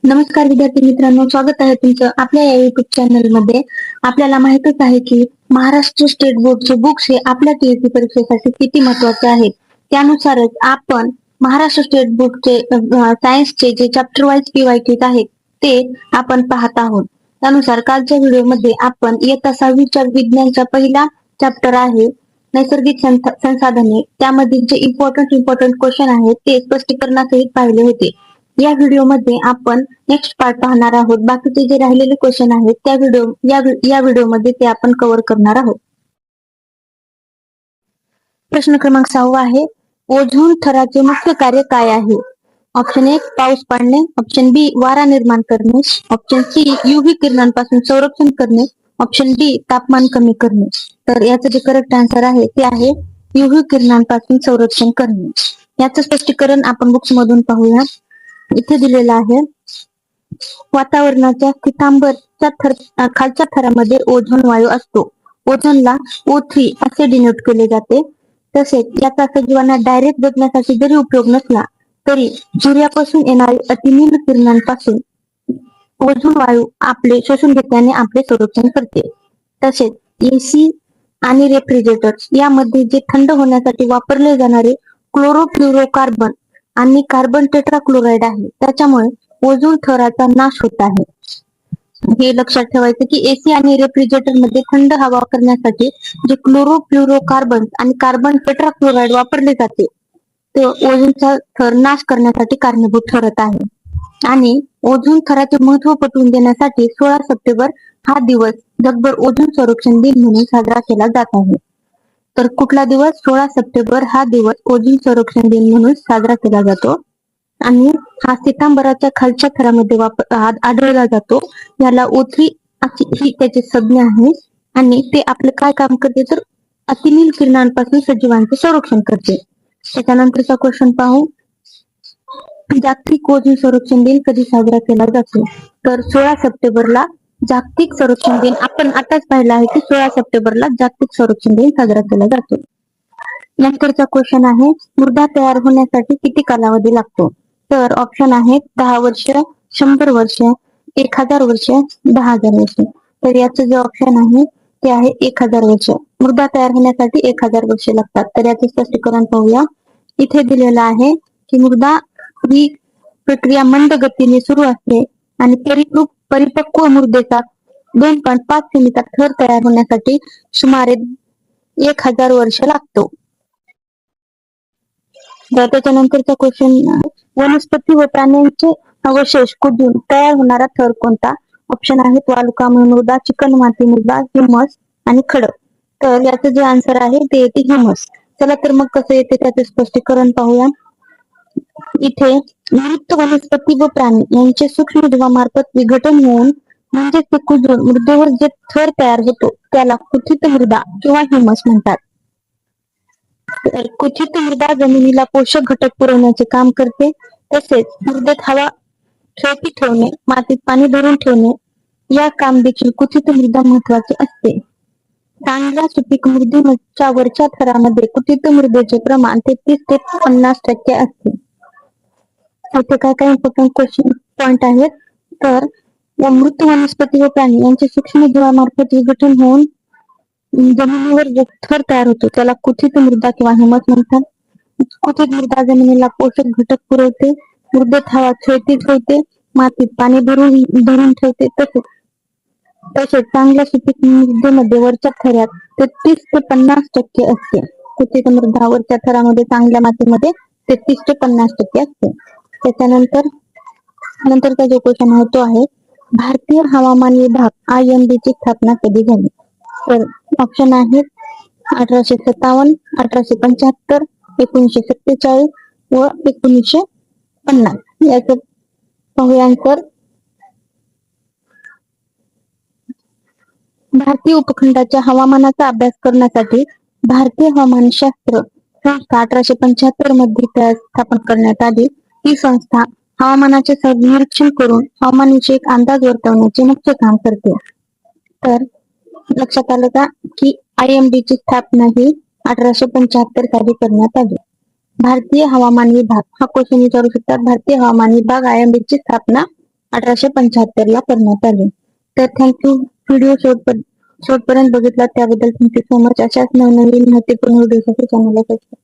नमस्कार विद्यार्थी मित्रांनो, स्वागत आहे तुमचं आपल्या या युट्यूब चॅनल मध्ये. आपल्याला माहितच आहे की महाराष्ट्र स्टेट बोर्डचे बुक्स हे आपल्या टीईटी परीक्षेसाठी किती महत्वाचे आहेत. त्यानुसारच आपण महाराष्ट्र स्टेट बोर्डचे सायन्सचे जे चॅप्टर वाईज पीवायक्यूज आहेत ते आपण पाहत आहोत. त्यानुसार कालच्या व्हिडिओमध्ये आपण इयत्ता 6वीच्या विज्ञानचा पहिला चॅप्टर आहे नैसर्गिक संसाधने, त्यामधील जे इम्पॉर्टंट क्वेश्चन आहेत ते स्पष्टीकरणासहित पाहिले होते. या व्हिडिओमध्ये आपण नेक्स्ट पार्ट पाहणार आहोत. बाकीचे जे राहिलेले क्वेश्चन आहेत त्या या व्हिडिओमध्ये ते आपण कव्हर करणार आहोत. प्रश्न क्रमांक 6 आहे, ओझोन थराचे मुख्य कार्य काय आहे? ऑप्शन 1 पाऊस पाडणे, ऑप्शन बी वारा निर्माण करणे, ऑप्शन सी युव्ही किरणांपासून संरक्षण करणे, ऑप्शन डी तापमान कमी करणे. तर याचं जे करेक्ट आन्सर आहे ते आहे युव्ही किरणांपासून संरक्षण करणे. याचं स्पष्टीकरण आपण बुक्स मधून पाहूया. इथे दिलेलं आहे, वातावरणाच्या पितांबरच्या खालच्या थरामध्ये ओझोन वायू असतो. ओझोनला O3 असे डिनोट केले जाते. तसेच याचा सजीवांना डायरेक्ट जगण्यासाठी जरी उपयोग नसला तरी सूर्यापासून येणाऱ्या अतिनील किरणांपासून ओझोन वायू आपले शोषून घेतल्याने आपले संरक्षण करते. तसेच एसी आणि रेफ्रिजरेटर्स यामध्ये जे थंड होण्यासाठी वापरले जाणारे क्लोरोफ्लोरोकार्बन आणि कार्बन टेट्राक्लोराइड आहे त्याच्यामुळे ओझोन थराचा नाश होत आहे. हे लक्षात ठेवायचं की एसी आणि रेफ्रिजरेटर मध्ये थंड हवा करण्यासाठी जे क्लोरोफ्लोरोकार्बन आणि कार्बन टेट्राक्लोराइड वापरले जाते ते ओझोनचा थर नाश करण्यासाठी कारणीभूत ठरत आहे. आणि ओझोन थराचे महत्व पटवून देण्यासाठी 16 सप्टेंबर हा दिवस जगभर ओझोन संरक्षण दिन म्हणून साजरा केला जात आहे. तर कुठला दिवस? 16 सप्टेंबर हा दिवस ओझोन संरक्षण दिन म्हणून साजरा केला जातो. आणि हा सितांबराच्या खालच्या थरामध्ये आढळला जातो. याला O3 अशी ही त्याची संज्ञा आहे. आणि ते आपले काय काम करते तर अतिनील किरणांपासून सजीवांचे संरक्षण करते. त्याच्यानंतरचा क्वेश्चन पाहू, जागतिक ओझोन संरक्षण दिन कधी साजरा केला जातो? तर 16 सप्टेंबरला जागतिक संरक्षण दिन आपण आताच पाहिला आहे की 16 सप्टेंबरला जागतिक संरक्षण दिन साजरा केला जातो. नंतरचा क्वेश्चन आहे, मृदा तयार होण्यासाठी किती कालावधी लागतो? तर ऑप्शन आहेत 10 वर्ष, 100 वर्ष, 1000 वर्ष, 10,000 वर्ष. तर याचं जे ऑप्शन आहे ते आहे 1000 वर्ष. मृदा तयार होण्यासाठी 1000 वर्ष लागतात. तर याचे स्पष्टीकरण पाहूया. इथे दिलेलं आहे की मृदा ही प्रक्रिया मंद गतीने सुरू असते आणि परिपक्व मृदेचा 2.5 सेंटीचा थर तयार होण्यासाठी सुमारे 1000 वर्ष लागतो. त्याच्यानंतरचा क्वेश्चन, वनस्पती व प्राण्यांचे अवशेष कुजून तयार होणारा थर कोणता? ऑप्शन आहेत वालुकामय मृदा, चिकणमाती मृदा, ह्युमस आणि खडक. तर याचं जे आन्सर आहे ते येते ह्युमस. चला तर मग कसं येते त्याचे स्पष्टीकरण पाहूया. इथे मृत वनस्पती व प्राणी यांचे सूक्ष्म जीवामार्फत विघटन होऊन म्हणजे ते कुजून मृदेवर जे थर तयार होतो त्याला कुथित मृदा किंवा ह्युमस म्हणतात. कुथित मृदा जमिनीला पोषक घटक पुरवण्याचे काम करते. तसेच मृदेत हवा खेळती ठेवणे, मातीत पाणी धरून ठेवणे या काम देखील कुथित मृदा महत्वाचे असते. चांगल्या सुपीक मृदेच्या वरच्या थरामध्ये कुथित मृदेचे प्रमाण 33 ते 50% असते. इथे काय काय इम्पॉर्टंट क्वेश्चन पॉइंट आहेत. तर मृत वनस्पती व प्राणी यांचे सूक्ष्म जीवामार्फत विघटन होऊन जमिनीवर जो थर तयार होतो त्याला कुथित मृदा किंवा ह्युमस म्हणतात. कुथित मृदा जमिनीला पोषक घटक पुरवते, मृदेत हवा खेळती ठेवते, मातीत पाणी धरून ठेवते. तसेच चांगल्या सुपीक मृदेमध्ये वरच्या थरात 33 ते 50% असते. कुथित मृदा वरच्या थरामध्ये चांगल्या मातीमध्ये 33 ते 50% असते. नंतरचा जो क्वेश्चन आहे तो आहे, भारतीय हवामान विभाग IMD ची स्थापना कधी झाली? तर ऑप्शन आहेत 1857, 1875, 1947 व 1950. याचं पाहूया आन्सर. भारतीय उपखंडाच्या हवामानाचा अभ्यास करण्यासाठी भारतीय हवामानशास्त्र संस्था 1875 मध्ये स्थापन करण्यात आली. ही संस्था हवामानाचे निरीक्षण करून हवामानविषयक अंदाज वर्तवण्याचे मुख्य काम करते. तर लक्षात आलं का की IMD ची स्थापना ही 1875 साली करण्यात आली. भारतीय हवामान विभाग हा क्वेश्चन विचारू शकतात. भारतीय हवामान विभाग IMD ची स्थापना 1875 ला करण्यात आले. तर थँक्यू. व्हिडिओ शेवटपर्यंत बघितला त्याबद्दल थँक्यू सो मच. अशाच नवनवीन महत्त्वपूर्ण व्हिडिओसाठी चॅनलला सबस्क्राईब